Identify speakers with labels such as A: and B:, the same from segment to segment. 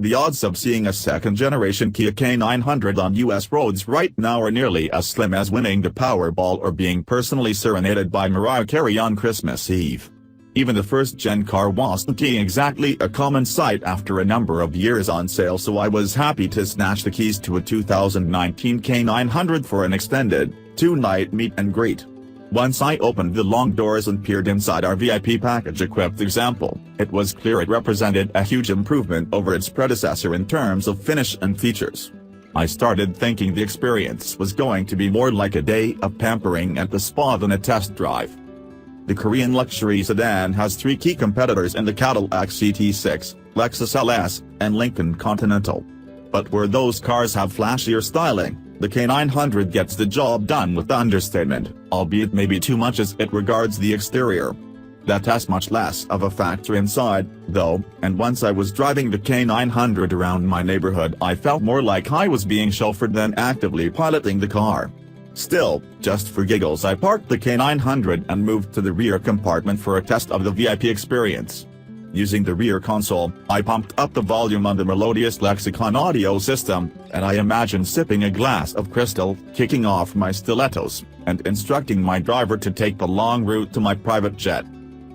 A: The odds of seeing a second-generation Kia K900 on US roads right now are nearly as slim as winning the Powerball or being personally serenaded by Mariah Carey on Christmas Eve. Even the first-gen car wasn't exactly a common sight after a number of years on sale, so I was happy to snatch the keys to a 2019 K900 for an extended, two-night meet and greet. Once I opened the long doors and peered inside our VIP package-equipped example, it was clear it represented a huge improvement over its predecessor in terms of finish and features. I started thinking the experience was going to be more like a day of pampering at the spa than a test drive. The Korean luxury sedan has three key competitors in the Cadillac CT6, Lexus LS, and Lincoln Continental. But where those cars have flashier styling, the K900 gets the job done with understatement, albeit maybe too much as it regards the exterior. That's much less of a factor inside, though, and once I was driving the K900 around my neighborhood I felt more like I was being chauffeured than actively piloting the car. Still, just for giggles I parked the K900 and moved to the rear compartment for a test of the VIP experience. Using the rear console, I pumped up the volume on the melodious Lexicon audio system, and I imagined sipping a glass of crystal, kicking off my stilettos, and instructing my driver to take the long route to my private jet.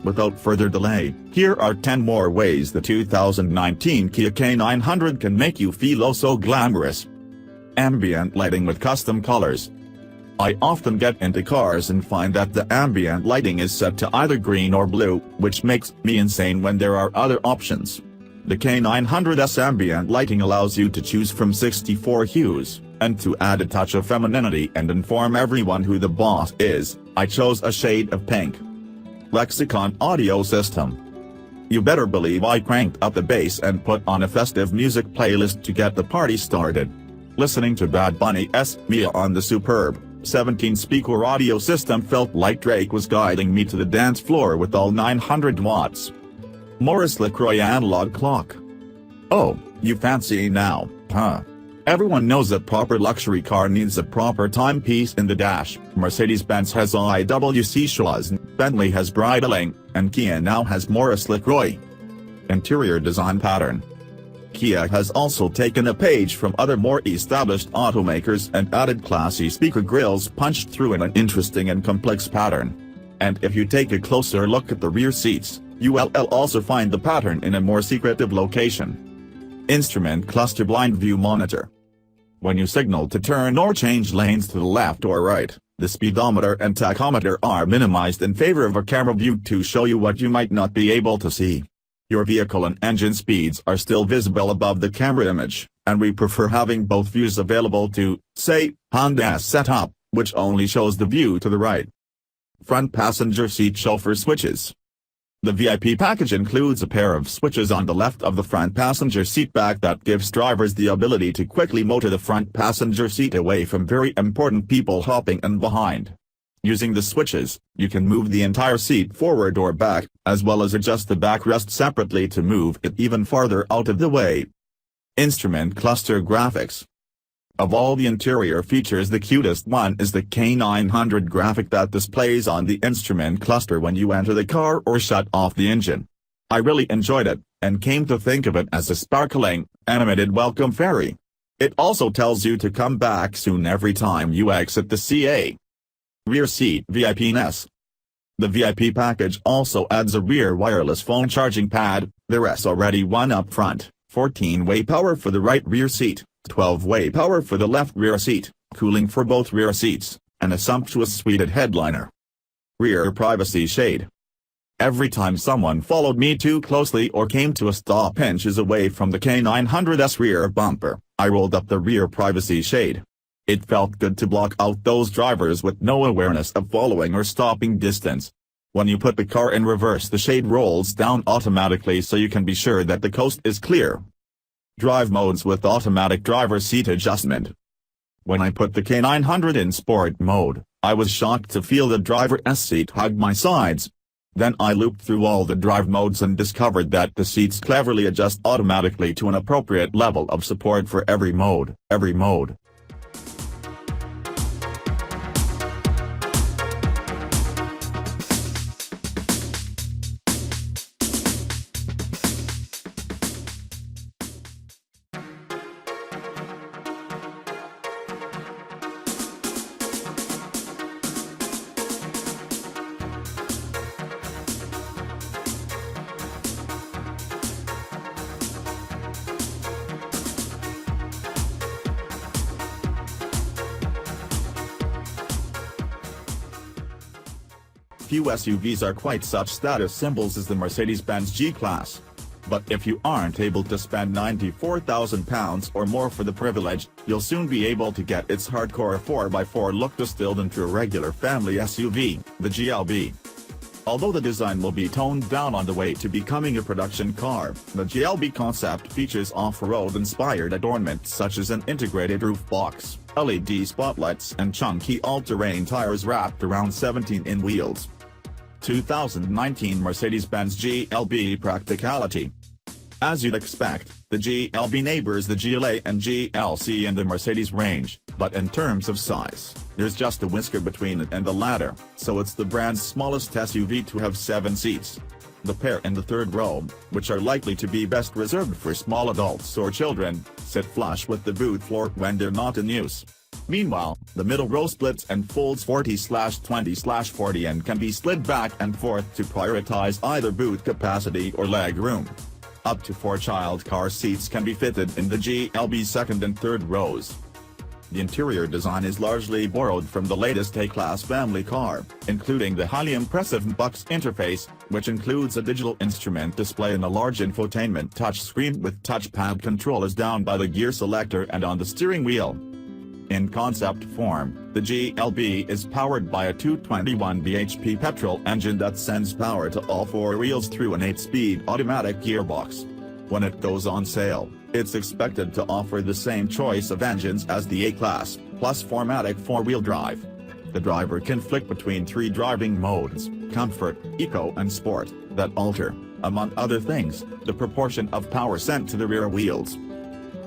A: Without further delay, here are 10 more ways the 2019 Kia K900 can make you feel oh so glamorous. Ambient lighting with custom colors. I often get into cars and find that the ambient lighting is set to either green or blue, which makes me insane when there are other options. The K900's ambient lighting allows you to choose from 64 hues, and to add a touch of femininity and inform everyone who the boss is, I chose a shade of pink. Lexicon audio system. You better believe I cranked up the bass and put on a festive music playlist to get the party started. Listening to Bad Bunny's Mia on the superb 17-speaker audio system felt like Drake was guiding me to the dance floor with all 900 watts. Maurice LaCroix analog clock. Oh, you fancy now, huh? Everyone knows a proper luxury car needs a proper timepiece in the dash. Mercedes-Benz has IWC Shows, Bentley has bridling, and Kia now has Maurice LaCroix. Interior design pattern. Kia has also taken a page from other more established automakers and added classy speaker grills punched through in an interesting and complex pattern. And if you take a closer look at the rear seats, you'll also find the pattern in a more secretive location. Instrument cluster blind view monitor. When you signal to turn or change lanes to the left or right, the speedometer and tachometer are minimized in favor of a camera view to show you what you might not be able to see. Your vehicle and engine speeds are still visible above the camera image, and we prefer having both views available to, say, Honda's setup, which only shows the view to the right. Front passenger seat chauffeur switches. The VIP package includes a pair of switches on the left of the front passenger seat back that gives drivers the ability to quickly motor the front passenger seat away from very important people hopping in behind. Using the switches, you can move the entire seat forward or back, as well as adjust the backrest separately to move it even farther out of the way. Instrument cluster graphics. Of all the interior features, the cutest one is the K900 graphic that displays on the instrument cluster when you enter the car or shut off the engine. I really enjoyed it, and came to think of it as a sparkling, animated welcome fairy. It also tells you to come back soon every time you exit the CA. Rear seat VIPness. The VIP package also adds a rear wireless phone charging pad, there's already one up front, 14-way power for the right rear seat, 12-way power for the left rear seat, cooling for both rear seats, and a sumptuous suited headliner. Rear privacy shade. Every time someone followed me too closely or came to a stop inches away from the K900's rear bumper, I rolled up the rear privacy shade. It felt good to block out those drivers with no awareness of following or stopping distance. When you put the car in reverse, the shade rolls down automatically so you can be sure that the coast is clear. Drive modes with automatic driver seat adjustment. When I put the K900 in sport mode, I was shocked to feel the driver's seat hug my sides. Then I looped through all the drive modes and discovered that the seats cleverly adjust automatically to an appropriate level of support for every mode. few SUVs are quite such status symbols as the Mercedes-Benz G-Class. But if you aren't able to spend £94,000 or more for the privilege, you'll soon be able to get its hardcore 4x4 look distilled into a regular family SUV, the GLB. Although the design will be toned down on the way to becoming a production car, the GLB concept features off-road inspired adornments such as an integrated roof box, LED spotlights and chunky all-terrain tires wrapped around 17-in wheels. 2019 Mercedes-Benz Glb Practicality. As you'd expect, the GLB neighbors the GLA and GLC in the Mercedes range, but in terms of size, there's just a whisker between it and the latter, so it's the brand's smallest SUV to have 7 seats. The pair in the third row, which are likely to be best reserved for small adults or children, sit flush with the boot floor when they're not in use. Meanwhile, the middle row splits and folds 40/20/40 and can be slid back and forth to prioritize either boot capacity or leg room. Up to 4 child car seats can be fitted in the GLB's second and third rows. The interior design is largely borrowed from the latest A-Class family car, including the highly impressive Bucks interface, which includes a digital instrument display and a large infotainment touchscreen with touchpad controls down by the gear selector and on the steering wheel. In concept form, the GLB is powered by a 221 bhp petrol engine that sends power to all 4 wheels through an 8-speed automatic gearbox. When it goes on sale, it's expected to offer the same choice of engines as the A-Class, plus 4MATIC 4-wheel drive. The driver can flick between 3 driving modes, Comfort, Eco and Sport, that alter, among other things, the proportion of power sent to the rear wheels.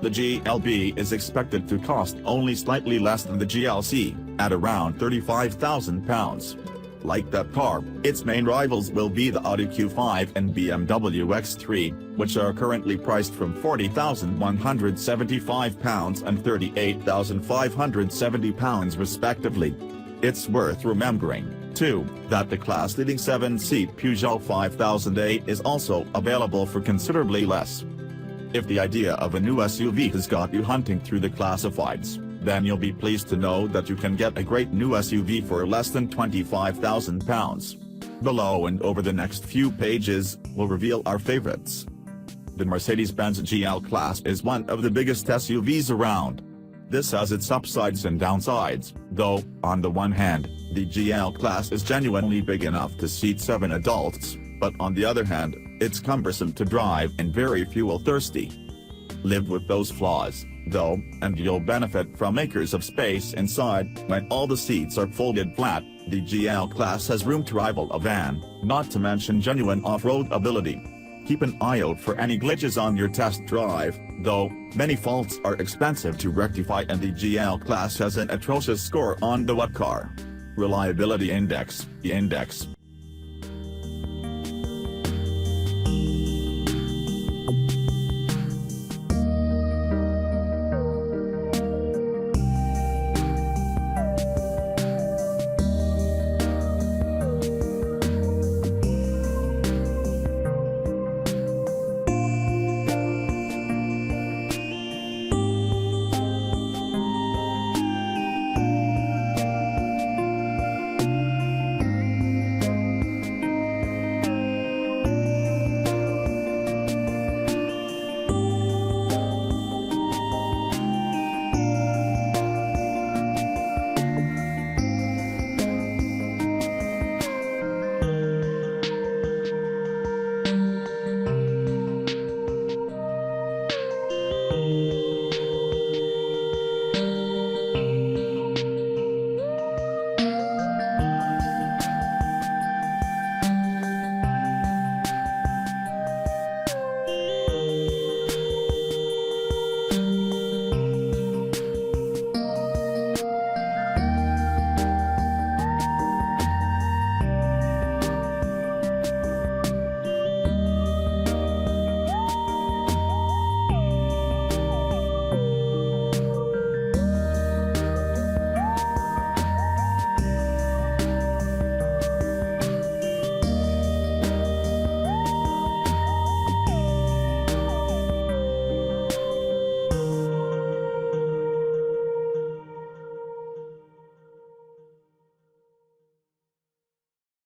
A: The GLB is expected to cost only slightly less than the GLC, at around £35,000. Like that car, its main rivals will be the Audi Q5 and BMW X3, which are currently priced from £40,175 and £38,570 respectively. It's worth remembering, too, that the class-leading 7-seat Peugeot 5008 is also available for considerably less. If the idea of a new SUV has got you hunting through the classifieds, then you'll be pleased to know that you can get a great new SUV for less than £25,000. Below and over the next few pages, we'll reveal our favorites. The Mercedes-Benz GL Class is one of the biggest SUVs around. This has its upsides and downsides, though, on the one hand, the GL Class is genuinely big enough to seat 7 adults, but on the other hand, it's cumbersome to drive and very fuel-thirsty. Live with those flaws, though, and you'll benefit from acres of space inside. When all the seats are folded flat, the GL Class has room to rival a van, not to mention genuine off-road ability. Keep an eye out for any glitches on your test drive, though, many faults are expensive to rectify and the GL Class has an atrocious score on the What Car? Reliability Index, the index,